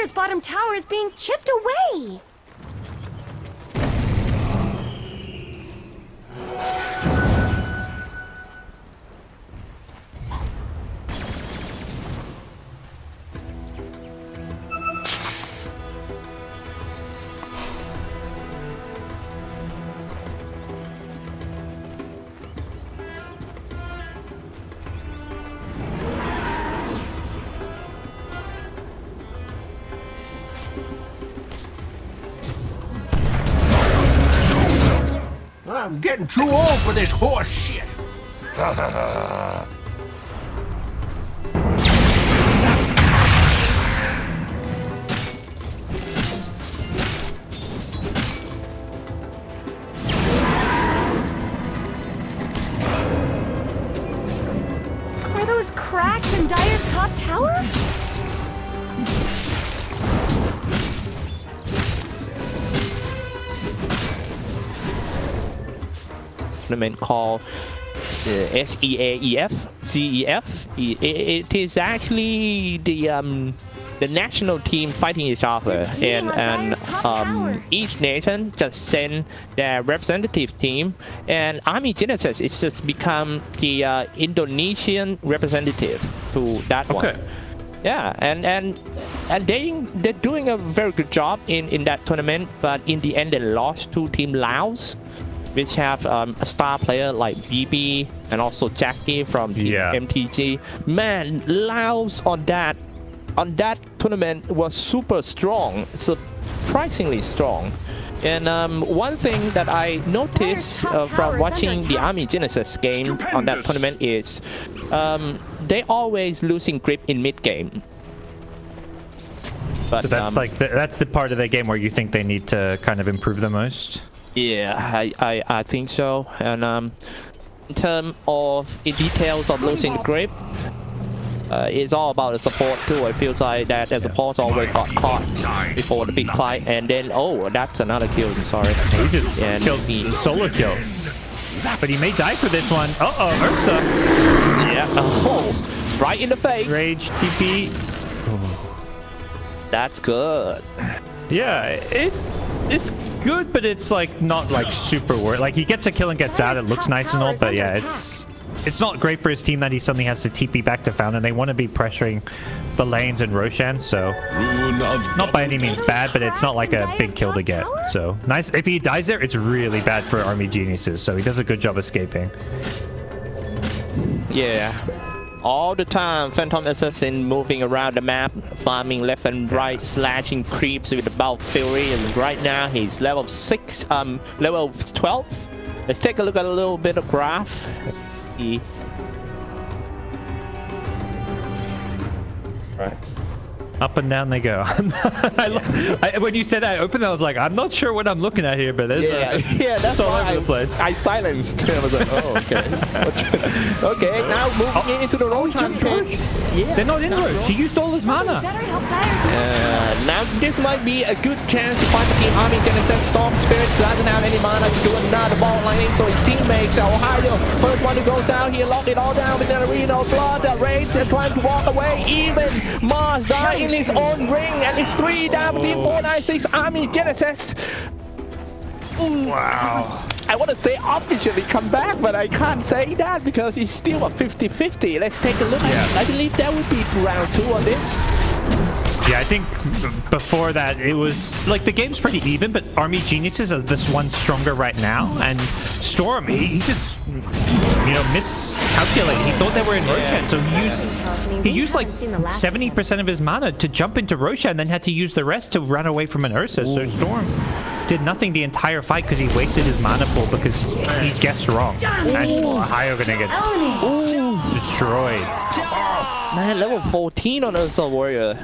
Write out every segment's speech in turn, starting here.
Dire's bottom tower is being chipped away. I'm getting too old for this horse shit. Are those cracks in Dire's top tower? Tournament called SEAEF, CEF. It is actually the national team fighting each other, and each nation just send their representative team, and Army Genesis is just become the Indonesian representative to that one. Yeah, and they're doing a very good job in that tournament, but in the end they lost to Team Laos, which have a star player like BB and also Jackie from Team MTG. Man, Laos on that tournament was super strong, surprisingly strong. And one thing that I noticed from watching the Army Genesis game on that tournament is they always losing grip in mid game. But so that's that's the part of the game where you think they need to kind of improve the most. Yeah, I think so. And in terms of details of losing the grip, it's all about the support too. It feels like that the support always got caught before the big fight, and then that's another kill. I'm sorry. He just killed me. Solo kill. But he may die for this one. Ursa. Yeah. Oh, right in the face. Rage TP. That's good. Yeah, it's good, but it's like not like super worth. Like he gets a kill and gets out. It looks nice and all, but yeah, it's not great for his team that he suddenly has to TP back to Fountain. They want to be pressuring the lanes and Roshan, so not by any means bad, but it's not like a big kill to get. So nice. If he dies there, it's really bad for Army Geniuses. So he does a good job escaping. Yeah. All the time, Phantom Assassin moving around the map, farming left and right, slashing creeps with the Bulk Fury, and right now he's level 12. Let's take a look at a little bit of graph. Right. Up and down they go. When you said that I opened, I was like, I'm not sure what I'm looking at here, but there's that's all over the place. I silenced. I was like, oh, okay. Okay, now moving into the Roshan phase. Yeah. They're not in Rosh. He used all his mana. Now this might be a good chance to find the Army Genesis. Storm Spirits doesn't have any mana to do another ball lining, so his teammates, Ohio, first one to go down here, lock it all down with the Arena of Blood. The Raids are trying to walk away. Even Mars dying in his own ring, and it's 3 down between 496 Army Genesis. Wow. I want to say officially come back, but I can't say that because it's still a 50-50. Let's take a look. I believe that would be round 2 on this. Yeah, I think before that it was like the game's pretty even, but Army Geniuses are this one stronger right now, and Storm he just miscalculated. He thought they were in Roshan, so he used like 70% of his mana to jump into Roshan, and then had to use the rest to run away from an Ursa. So Storm did nothing the entire fight because he wasted his mana pool because he guessed wrong. And Ohio gonna get destroyed. Man, level 14 on Ursa Warrior.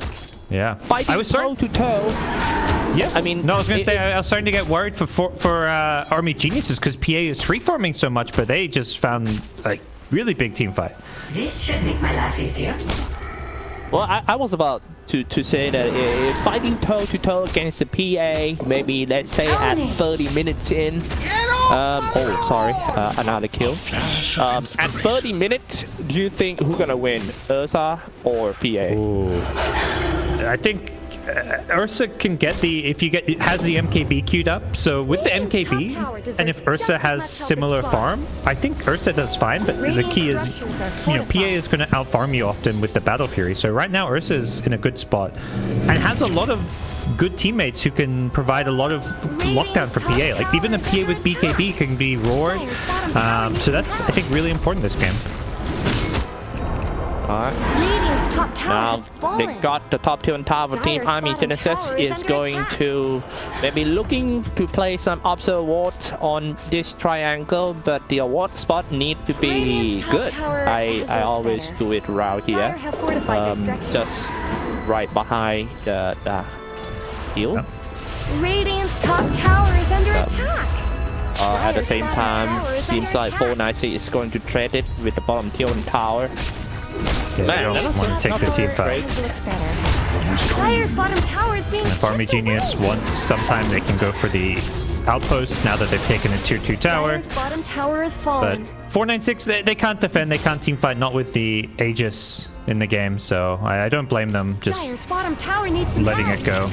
Yeah, fighting toe to toe. Yeah, I mean, no, I was gonna say I was starting to get worried for Army Geniuses because PA is freeforming so much, but they just found a really big team fight. This should make my life easier. Well, I was about to say that fighting toe to toe against the PA, maybe let's say at 30 minutes in. Another kill. At 30 minutes, do you think who's gonna win, Ursa or PA? Ooh. I think Ursa can get the has the MKB queued up. So with the MKB, and if Ursa has similar farm, I think Ursa does fine. But the key is, PA is going to out farm you often with the Battle Fury. So right now Ursa is in a good spot and has a lot of good teammates who can provide a lot of lockdown for PA. Like even a PA with BKB can be roared. So that's, I think, really important this game. Radiant's top tower Now has fallen. they got the top tier tower team. Army Genesis is going to maybe looking to play some observer wards on this triangle, but the award spot need to be good. I always do it around here, just right behind the hill. Radiant's top tower is under attack. At the same time, seems like 496 is going to trade it with the bottom tier tower. Yeah, Man, they don't want to take the team fight. Dire's bottom tower is being If Army Genius want sometime, they can go for the outposts now that they've taken a tier 2 tower. Dire's bottom tower is But fallen. 496, they can't defend, they can't team fight, not with the Aegis in the game. So I don't blame them just Dire's bottom tower needs some letting help. it go.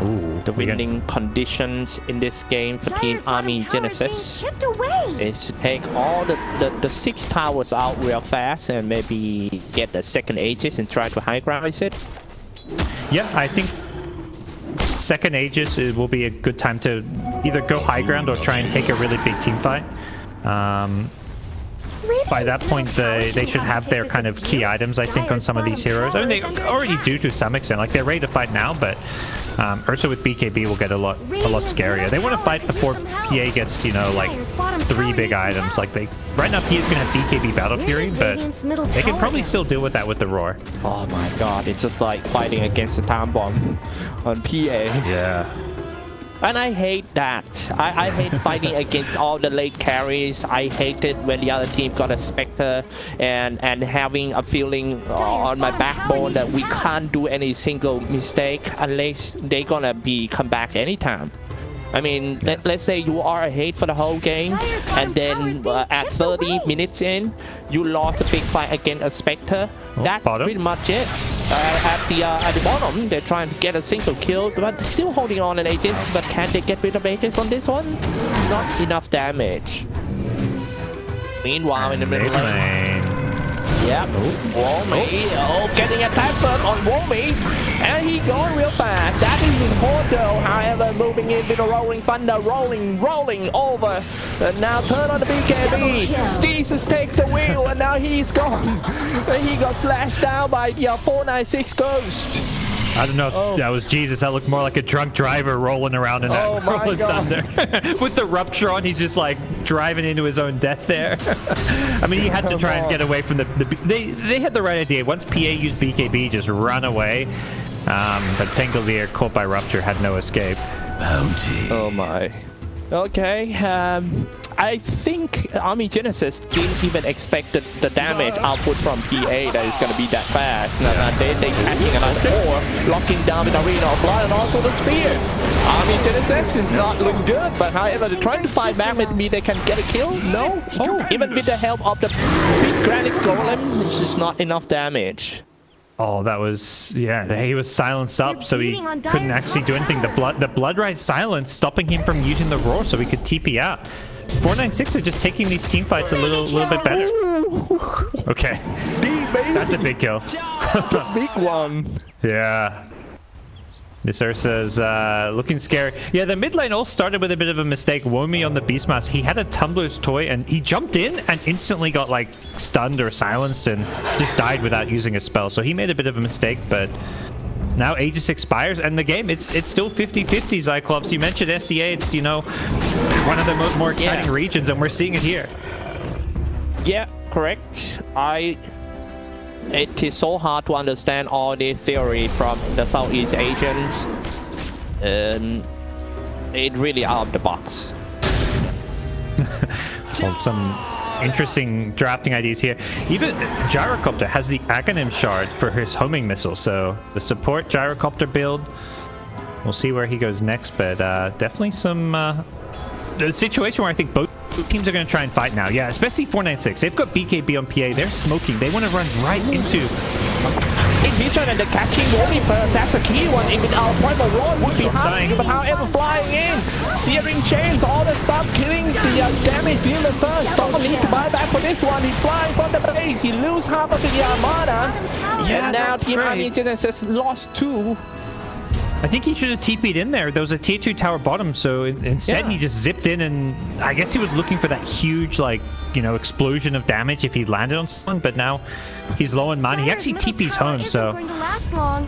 Ooh, The winning conditions in this game for Team Dire's bottom Army tower is being Genesis chipped away. is to take all the 6 towers out real fast and maybe get the second Aegis and try to high ground it. Yeah, I think second Aegis will be a good time to either go high ground or try and take a really big team fight. By that point, they should have their kind of key items, I think, on some of these heroes. I mean, they already do to some extent. Like, they're ready to fight now, but Ursa with BKB will get a lot scarier. They want to fight before PA gets, like 3 big items. Like, right now PA is going to have BKB Battle Fury, but they can probably still deal with that with the Roar. Oh my god, it's just like fighting against the time bomb on PA. Yeah. And I hate that. I hate fighting against all the late carries. I hate it when the other team got a Spectre and having a feeling on my backbone that we can't do any single mistake unless they're gonna come back anytime. I mean, let's say you are ahead for the whole game, and then at 30 minutes in, you lost a big fight against a Spectre. That's pretty much it. At the bottom, they're trying to get a single kill, but they're still holding on an Aegis. But can they get rid of Aegis on this one? Not enough damage. Meanwhile, in the middle lane. Yep. Womi. Oh, getting attacked on Womi. And he going real fast. That is his Porto. However, moving in with a rolling thunder. Rolling over. And now turn on the BKB. Jesus takes the wheel. And now he's gone. And he got slashed down by the 496 Ghost. I don't know if that was Jesus. That looked more like a drunk driver rolling around in that rolling thunder. With the rupture on, he's just like driving into his own death there. I mean, he had to try and get away from they had the right idea. Once PA used BKB, just run away. But Pengolier, caught by rupture, had no escape. Bounty. Oh my. Okay, I think Army Genesis didn't even expect the damage output from PA that is going to be that fast. Now they catching another 4, locking down the Arena of Blood and also the Spears. Army Genesis is not looking good, but however, they're trying to fight back. Maybe they can get a kill? No? Even with the help of the big Granite Golem, it's just not enough damage. Oh, that was, he was silenced up, so he couldn't actually do anything. The blood right silence, stopping him from using the Roar so he could TP out. 496 are just taking these team fights a little bit better. Okay. That's a big kill. Big one. Yeah. This Ursa's looking scary. Yeah, the mid lane all started with a bit of a mistake. Womi on the Beastmaster, he had a Tumbler's Toy and he jumped in and instantly got like stunned or silenced and just died without using a spell. So he made a bit of a mistake, but now Aegis expires and the game, it's still 50-50, Cyclops. You mentioned SEA, it's, one of the more exciting regions, and we're seeing it here. Yeah, correct. It is so hard to understand all the theory from the Southeast Asians. It really out of the box. Well, some interesting drafting ideas here. Even Gyrocopter has the Aghanim Shard for his homing missile, so the support Gyrocopter build. We'll see where he goes next, but definitely some the situation where I think both teams are going to try and fight now. Yeah, especially 496. They've got BKB on PA. They're smoking. They want to run right into... Vision and the catching won't be first. That's a key one. Even our point of one would be hard, but however, flying in, searing chains, all the stuff, killing the damage dealer first. Don't need to buy back for this one. He's flying from the base. He loses half of the mana. Yeah, and now Team great. Army Genesis lost 2. I think he should have TP'd in there. There was a tier 2 tower bottom, so instead he just zipped in, and I guess he was looking for that huge, like, you know, explosion of damage if he landed on someone, but now he's low on mana. He actually TP's home, so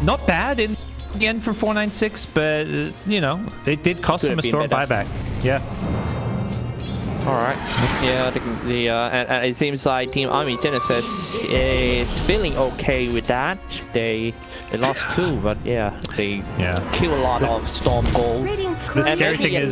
not bad in the end for 496, but, you know, it did cost him a storm buyback. Yeah. All right. Yeah, and it seems like Team Army Genesis is feeling okay with that. They lost 2, but yeah, they kill a lot of Storm Gold. The scary thing is,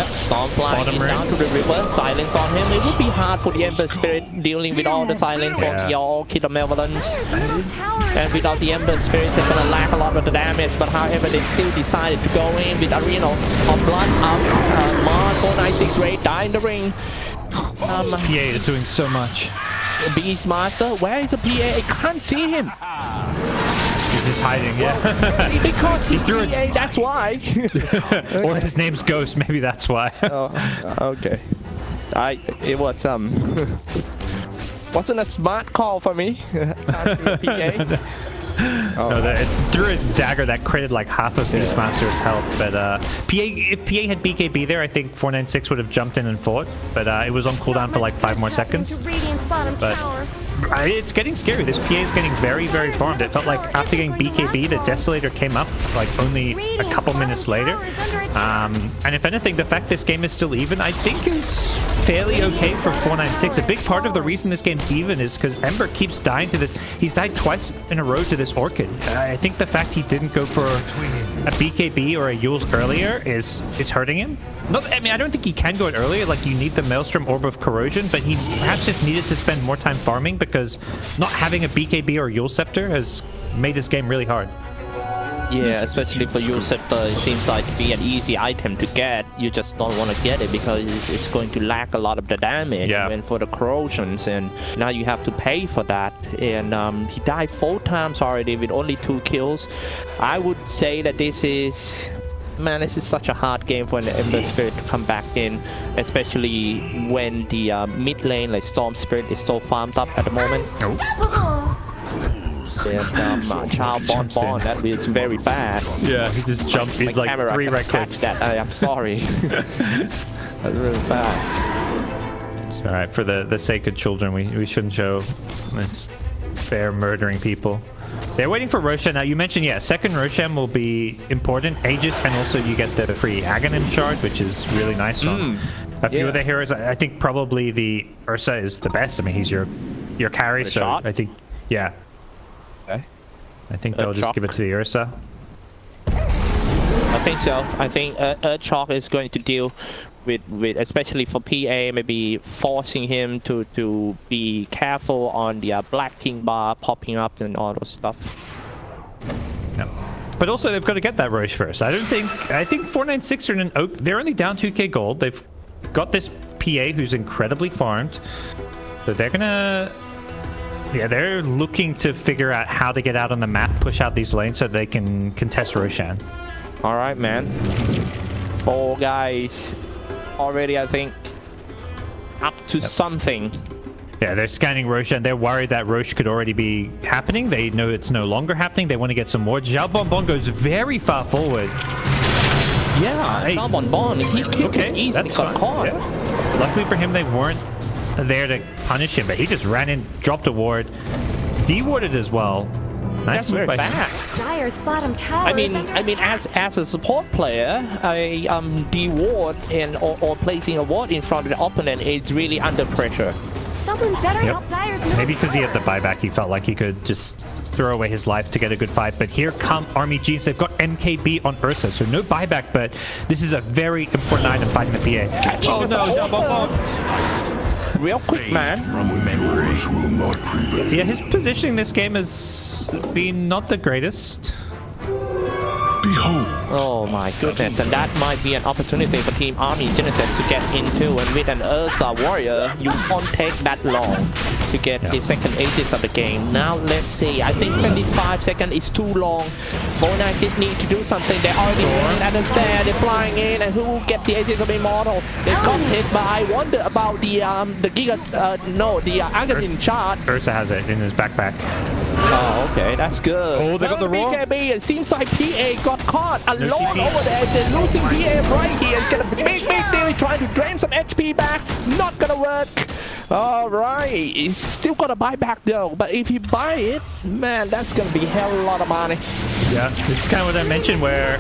Storm flying down to the river. Silence on him. It would be hard for the Ember Spirit dealing with all the silence on your Killer Malevolence. And without the Ember Spirit, they're gonna lack a lot of the damage. But however, they still decided to go in with Arena of Blood up. Mars 496 Raid die in the ring. PA is doing so much. Beastmaster, where is the PA? I can't see him. He's just hiding, yeah. Because he threw it. That's why. Or his name's Ghost, maybe that's why. Okay. It was wasn't a smart call for me. PA. No, it threw a dagger that critted like half of Beastmaster's health, but if PA had BKB there, I think 496 would have jumped in and fought, but it was on cooldown for like 5 more seconds. But it's getting scary. This PA is getting very, very farmed. It felt like after getting BKB, the Desolator came up like only a couple minutes later. And if anything, the fact this game is still even, I think is fairly okay for 496. A big part of the reason this game's even is because Ember keeps dying to this. He's died twice in a row to this Orchid. I think the fact he didn't go for a BKB or a Yule's earlier is hurting him. I mean, I don't think he can go it earlier. Like, you need the Maelstrom Orb of Corrosion, but he perhaps just needed to spend more time farming because not having a BKB or Yule Scepter has made this game really hard. Yeah, especially for Yule Scepter, it seems like to be an easy item to get. You just don't want to get it because it's going to lack a lot of the damage even for the corrosions, and now you have to pay for that. And he died 4 times already with only 2 kills. I would say that this is... Man, this is such a hard game for an Ember Spirit to come back in, especially when the mid lane, like Storm Spirit, is so farmed up at the moment. And Child Bon, that is very fast. Yeah, he just jumped. He's like 3 right clicks. That. I'm sorry. That's really fast. All right, for the sake of children, we shouldn't show this bear murdering people. They're waiting for Roshan. Now, you mentioned, second Roshan will be important. Aegis, and also you get the free Aghanim shard, which is really nice on a few of the heroes. I think probably the Ursa is the best. I mean, he's your carry, so I think, Okay. I think they'll just give it to the Ursa. I think so. I think Chalk is going to deal with especially for PA, maybe forcing him to be careful on the Black King bar popping up and all those stuff. Yep. But also they've got to get that Roche first. I think 496 are in an oak. They're only down 2k gold. They've got this PA who's incredibly farmed. So they're gonna... Yeah, they're looking to figure out how to get out on the map, push out these lanes so they can contest Roshan. All right, man. 4 guys already, I think, up to something. Yeah, they're scanning Roshan. They're worried that Roche could already be happening. They know it's no longer happening. They want to get some more. Xiao Bonbon goes very far forward. Yeah, Xiao Bonbon, he killed him easily, got caught. Yeah. Luckily for him, they weren't there to punish him, but he just ran in, dropped a ward, de-warded as well. Nice, very fast. Dire's bottom tower I mean, as a support player, de-ward and or placing a ward in front of the opponent is really under pressure. Someone better help Dire's middle Maybe because he had the tower. buyback, he felt like he could just throw away his life to get a good fight. But here come Army G's. They've got MKB on Ursa, so no buyback, but this is a very important item fighting the PA. Oh no, real quick, man. Yeah, his positioning this game has been not the greatest. Behold. Oh my goodness, and that might be an opportunity for Team Army Genesis to get into, and with an Ursa Warrior, you won't take that long to get the second ages of the game. Now let's see, I think 25 seconds is too long. Bo96 need to do something. They're already running at the stair, they're flying in, and who will get the ages of Immortal? They got hit, but I wonder about the Giga, the Agatin shot. Ursa has it in his backpack. Oh, okay, that's good. Oh, they got the roar. BKB, it seems like PA got caught alone over there. They're losing PA right here. It's gonna be big deal. He's trying to drain some HP back. Not gonna work. All right, he's still got to buy back though. But if you buy it, man, that's gonna be a hell of a lot of money. Yeah, this is kind of what I mentioned where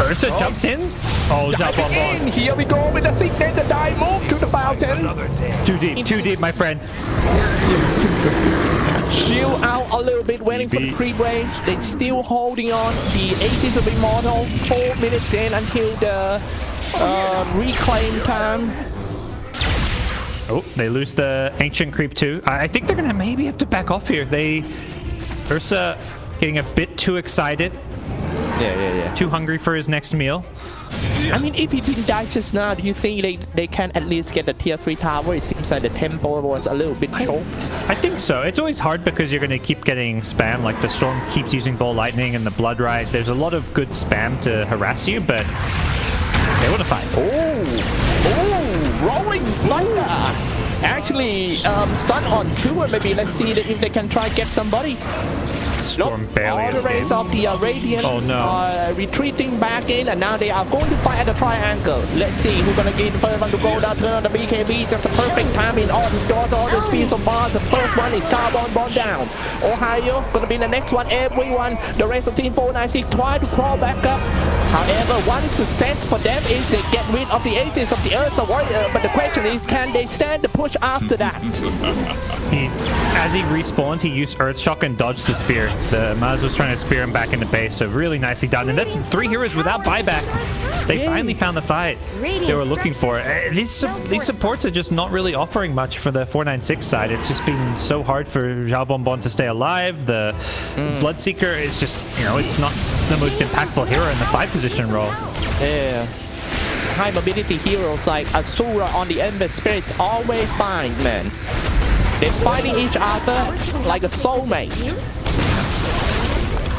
Ursa jumps in. Oh, jump on board. Here we go with the signature dive move to the fountain. Too deep, my friend. Chill out a little bit, waiting for the creep range. They're still holding on. The ages of Immortal, 4 minutes in until the reclaim time. Oh, they lose the ancient creep too. I think they're gonna maybe have to back off here. Ursa getting a bit too excited. Yeah. Too hungry for his next meal. I mean, if he didn't die just now, do you think they can at least get the tier 3 tower? It seems like the tempo was a little bit choked. I think so. It's always hard because you're going to keep getting spam. Like the Storm keeps using Ball Lightning and the Blood Ride. There's a lot of good spam to harass you, but they want to fight. Oh, rolling thunder. Actually, stun on 2, and maybe let's see if they can try get somebody. Storm barely all the rays of the Radiant are retreating back in, and now they are going to fight at the triangle. Let's see who's gonna get the first one to go down. Turn on the BKB, just a perfect timing. All the doors, all the fields of bars. The first one is Spawn.496 down. Ohio gonna be the next one. Everyone, the rest of Team 496 try to crawl back up. However, one success for them is they get rid of the ages of the Ursa Warrior, but the question is, can they stand the push after that? As he respawned, he used Earthshock and dodged the spear. The Maz was trying to spear him back into base, so really nicely done. And that's 3 heroes without buyback. They finally found the fight they were looking for. These supports are just not really offering much for the 496 side. It's just been so hard for Zhao Bonbon to stay alive. The Bloodseeker is just, it's not the most impactful hero in the 5 position role. Yeah. High mobility heroes like Asura on the Ember Spirit's always fine, man. They're fighting each other like a soulmate.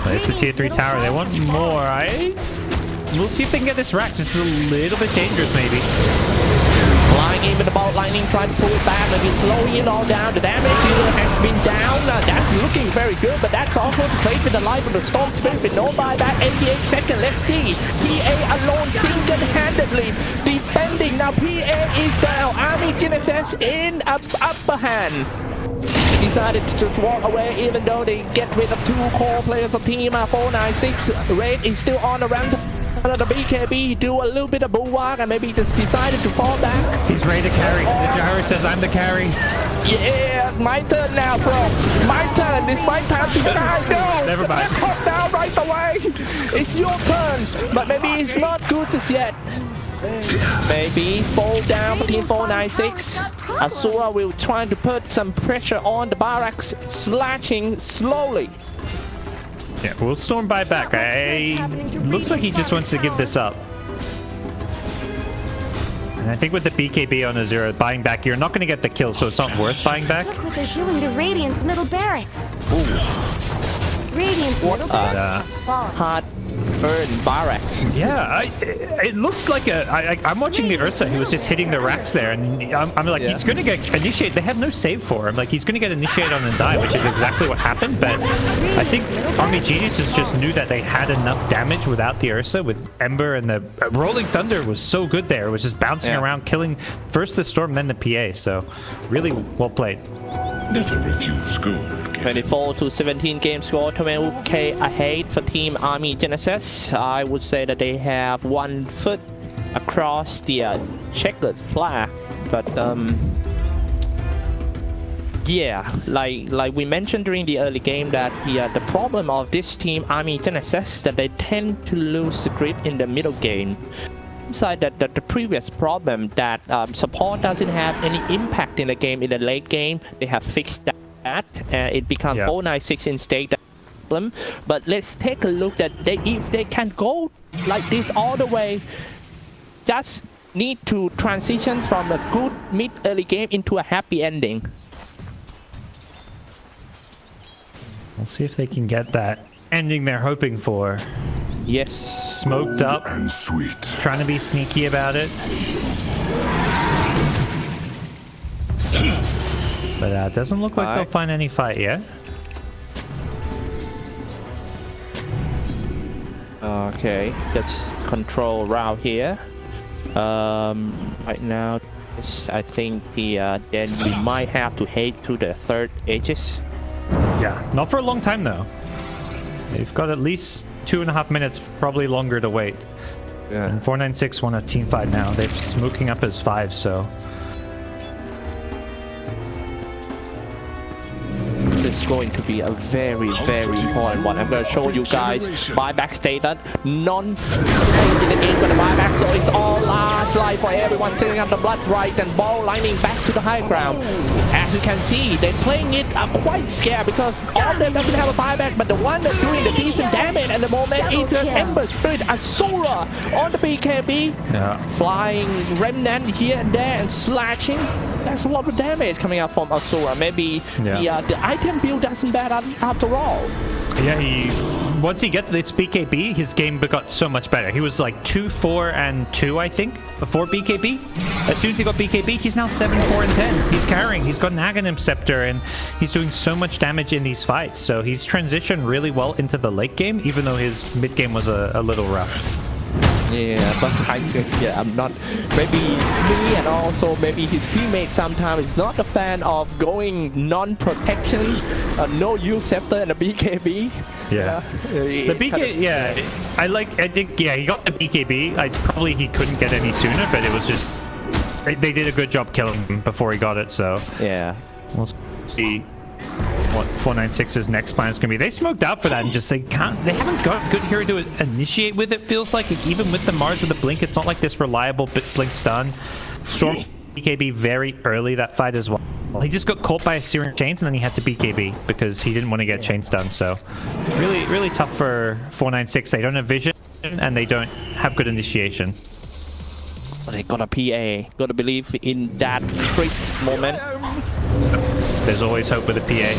It's the tier 3 tower. They want more, right? We'll see if they can get this racked. This is a little bit dangerous, maybe. Flying in with the Bolt Lightning, trying to pull it back, maybe slowing it all down. The damage dealer has been down. That's looking very good, but that's also to trade with the life of the Storm Spirit with no buyback. 88 seconds. Let's see. PA alone, single-handedly defending. Now PA is down. Army Genesis in upper hand. Decided to just walk away, even though they get rid of 2 core players of Team 496. Raid is still on the run. The BKB do a little bit of bulwark and maybe just decided to fall back. He's ready to carry. The Jahari says, I'm the carry. Yeah, my turn now, bro. My turn. It's my time to shine. No, never mind. Hop down right away. It's your turn, but maybe it's not good just yet. Maybe fall down for Team 496. Asura will try to put some pressure on the barracks, slashing slowly. Yeah, we'll Storm buy back. Looks like he just wants to give this up. And I think with the BKB on Azura buying back, you're not going to get the kill, so it's not worth buying back. Look what they're doing to Radiant's middle barracks. Ooh. Radiant's middle barracks. Hard burn barracks. Yeah, it looked like I'm watching the Ursa who was just hitting the racks there, and I'm like, he's going to get initiated. They have no save for him. Like, he's going to get initiated on and die, which is exactly what happened. But I think Army Geniuses just knew that they had enough damage without the Ursa, with Ember, and the Rolling Thunder was so good there. It was just bouncing around, killing first the Storm, then the PA. So really well played. Never refuse gold. 24-17 game score, 12k ahead for Team Army Genesis. I would say that they have 1 foot across the checkered flag, but yeah, like we mentioned during the early game, that the problem of this team Army Genesis that they tend to lose the grip in the middle game. Inside that the previous problem that support doesn't have any impact in the game in the late game, they have fixed that, and it becomes 496 instead. problem. But let's take a look at if they can go like this all the way, just need to transition from a good mid early game into a happy ending. We'll see if they can get that ending they're hoping for. Yes. Smoked up, And sweet. trying to be sneaky about it. But doesn't look like they'll find any fight yet. Okay, just control route here. Right now, I think then we might have to head to the third edges. Yeah, not for a long time though. They've got at least 2.5 minutes, probably longer to wait. Yeah. And 496 won a team fight now. They're smoking up as 5, so. This is going to be a very, very important one. I'm going to show you guys buyback status. None in the game for the buyback, so it's all last life for everyone sitting up the blood right and ball lining back to the high ground. As you can see, they're playing it quite scared because all of them doesn't have a buyback, but the one that's doing the decent damage at the moment is the Ember Spirit Asura on the BKB. Yeah. Flying Remnant here and there and slashing. That's a lot of damage coming out from Asura. Maybe the item build doesn't bad after all. Yeah, once he gets this BKB, his game got so much better. He was like 2-4 and 2, I think, before BKB. As soon as he got BKB, he's now 7-4 and 10. He's carrying. He's got an Aghanim Scepter, and he's doing so much damage in these fights. So he's transitioned really well into the late game, even though his mid game was a little rough. Yeah, but I'm not. Maybe me and also maybe his teammates sometimes is not a fan of going non-protection, no use scepter and a BKB. Yeah. The BKB, I think, he got the BKB. He couldn't get any sooner, but it was just, they did a good job killing him before he got it, so. Yeah. We'll see what 496's next plan is going to be. They smoked out for that and just they haven't got a good hero to initiate with. It feels like even with the Mars with the blink, it's not like this reliable blink stun. Storm BKB very early that fight as well. He just got caught by a Searing Chains and then he had to BKB because he didn't want to get chains done. So really tough for 496. They don't have vision and they don't have good initiation. But they got a PA. Got to believe in that trick moment. There's always hope with a PA.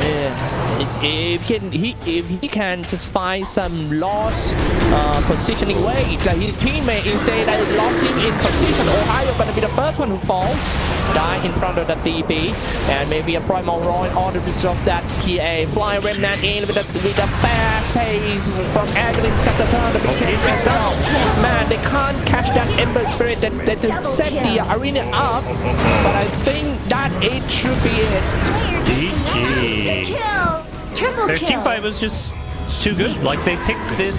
Yeah. If he can just find some lost positioning way, that his teammate instead that lost him in position, Ohio gonna be the first one who falls, die in front of the DP, and maybe a primal roll in order to stop that PA. Flying Remnant in with a fast pace from Aghanim Scepter turn the BK down. Man, they can't catch that Ember Spirit that set the arena up, but I think that it should be it. GG. Their team fight was just too good. Like, they picked this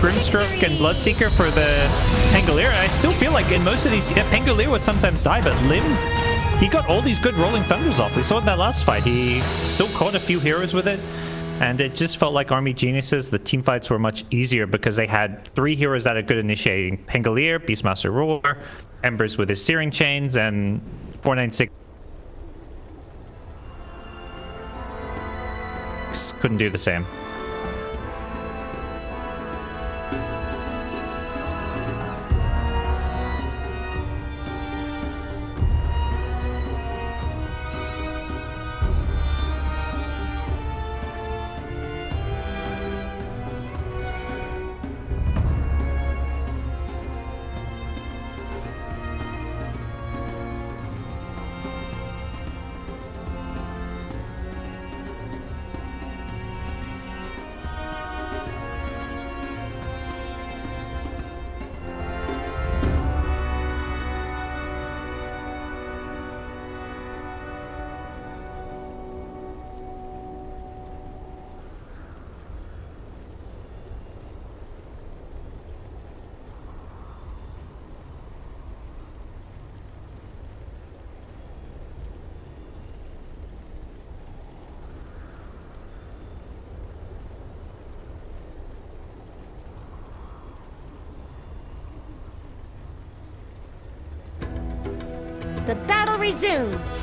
Grimstroke and Bloodseeker for the Pangolier. I still feel like in most of these, Pangolier would sometimes die, but Lim, he got all these good Rolling Thunders off. We saw in that last fight. He still caught a few heroes with it, and it just felt like Army Geniuses, the team fights were much easier because they had 3 heroes that are good initiating. Pangolier, Beastmaster Roar, Embers with his Searing Chains, and 496 couldn't do the same. The battle resumes.